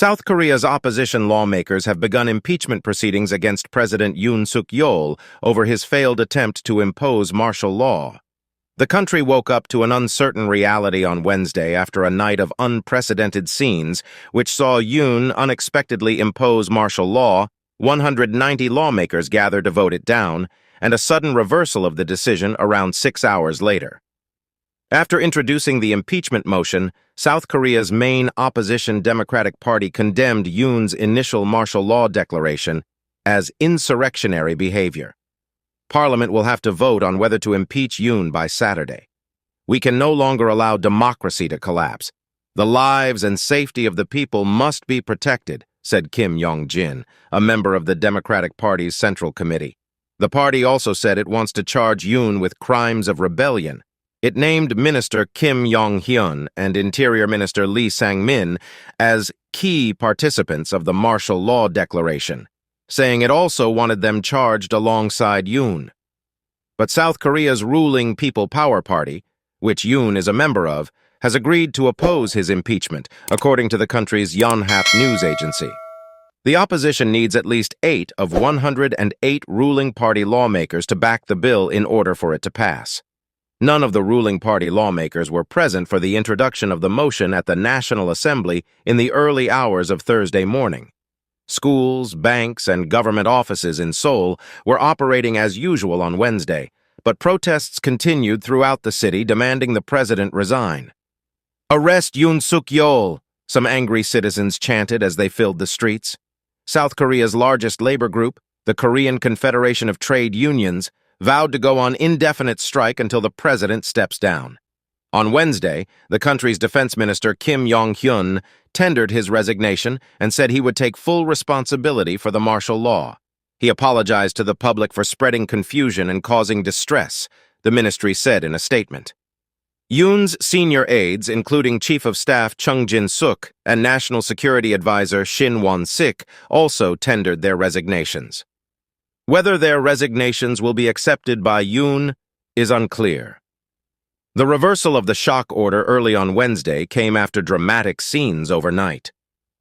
South Korea's opposition lawmakers have begun impeachment proceedings against President Yoon Suk Yeol over his failed attempt to impose martial law. The country woke up to an uncertain reality on Wednesday after a night of unprecedented scenes, which saw Yoon unexpectedly impose martial law, 190 lawmakers gathered to vote it down, and a sudden reversal of the decision around 6 hours later. After introducing the impeachment motion, South Korea's main opposition Democratic Party condemned Yoon's initial martial law declaration as insurrectionary behavior. Parliament will have to vote on whether to impeach Yoon by Saturday. We can no longer allow democracy to collapse. The lives and safety of the people must be protected, said Kim Yong-jin, a member of the Democratic Party's Central Committee. The party also said it wants to charge Yoon with crimes of rebellion. It named Minister Kim Yong-hyun and Interior Minister Lee Sang-min as key participants of the martial law declaration, saying it also wanted them charged alongside Yoon. But South Korea's ruling People Power Party, which Yoon is a member of, has agreed to oppose his impeachment, according to the country's Yonhap news agency. The opposition needs at least 8 of 108 ruling party lawmakers to back the bill in order for it to pass. None of the ruling party lawmakers were present for the introduction of the motion at the National Assembly in the early hours of Thursday morning. Schools, banks, and government offices in Seoul were operating as usual on Wednesday, but protests continued throughout the city demanding the president resign. "Arrest Yoon Suk Yeol," some angry citizens chanted as they filled the streets. South Korea's largest labor group, the Korean Confederation of Trade Unions, vowed to go on indefinite strike until the president steps down. On Wednesday, the country's defense minister Kim Yong-hyun tendered his resignation and said he would take full responsibility for the martial law. He apologized to the public for spreading confusion and causing distress, the ministry said in a statement. Yoon's senior aides, including Chief of Staff Chung Jin-suk and National Security Advisor Shin Won-sik, also tendered their resignations. Whether their resignations will be accepted by Yoon is unclear. The reversal of the shock order early on Wednesday came after dramatic scenes overnight.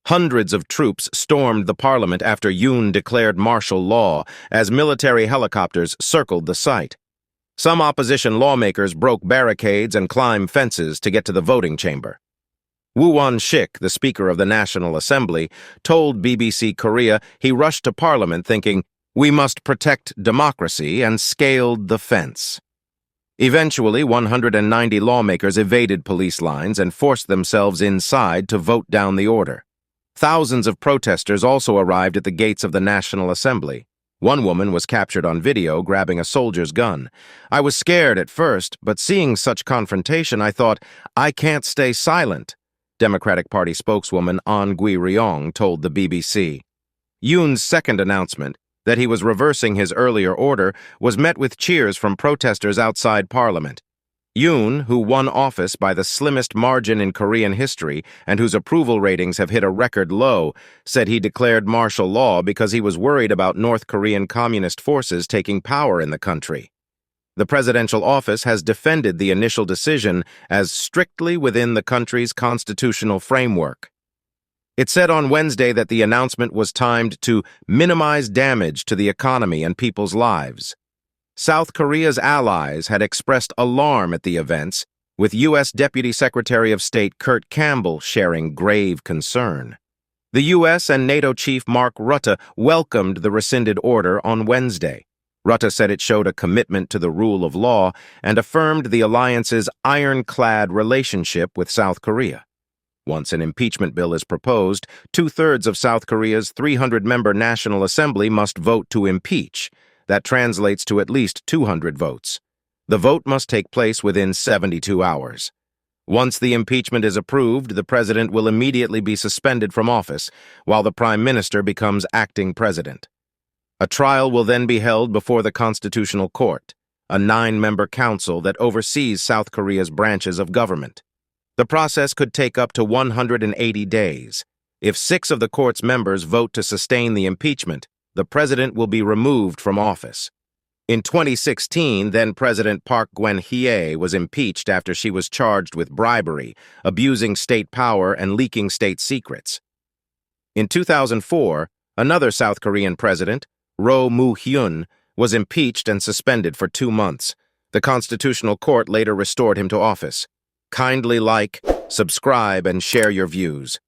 Hundreds of troops stormed the parliament after Yoon declared martial law as military helicopters circled the site. Some opposition lawmakers broke barricades and climbed fences to get to the voting chamber. Woo Won-sik, the Speaker of the National Assembly, told BBC Korea he rushed to Parliament thinking, "We must protect democracy," and scaled the fence. Eventually, 190 lawmakers evaded police lines and forced themselves inside to vote down the order. Thousands of protesters also arrived at the gates of the National Assembly. One woman was captured on video grabbing a soldier's gun. "I was scared at first, but seeing such confrontation, I thought, I can't stay silent," Democratic Party spokeswoman An Gui-ryong told the BBC. Yoon's second announcement, that he was reversing his earlier order, was met with cheers from protesters outside Parliament. Yoon, who won office by the slimmest margin in Korean history and whose approval ratings have hit a record low, said he declared martial law because he was worried about North Korean communist forces taking power in the country. The presidential office has defended the initial decision as strictly within the country's constitutional framework. It said on Wednesday that the announcement was timed to minimize damage to the economy and people's lives. South Korea's allies had expressed alarm at the events, with U.S. Deputy Secretary of State Kurt Campbell sharing grave concern. The U.S. and NATO chief Mark Rutte welcomed the rescinded order on Wednesday. Rutte said it showed a commitment to the rule of law and affirmed the alliance's ironclad relationship with South Korea. Once an impeachment bill is proposed, 2/3 of South Korea's 300-member National Assembly must vote to impeach. That translates to at least 200 votes. The vote must take place within 72 hours. Once the impeachment is approved, the president will immediately be suspended from office, while the prime minister becomes acting president. A trial will then be held before the Constitutional Court, a 9-member council that oversees South Korea's branches of government. The process could take up to 180 days. If 6 of the court's members vote to sustain the impeachment, the president will be removed from office. In 2016, then-President Park Geun-hye was impeached after she was charged with bribery, abusing state power, and leaking state secrets. In 2004, another South Korean president, Roh Moo-hyun, was impeached and suspended for 2 months. The Constitutional Court later restored him to office. Kindly like, subscribe, and share your views.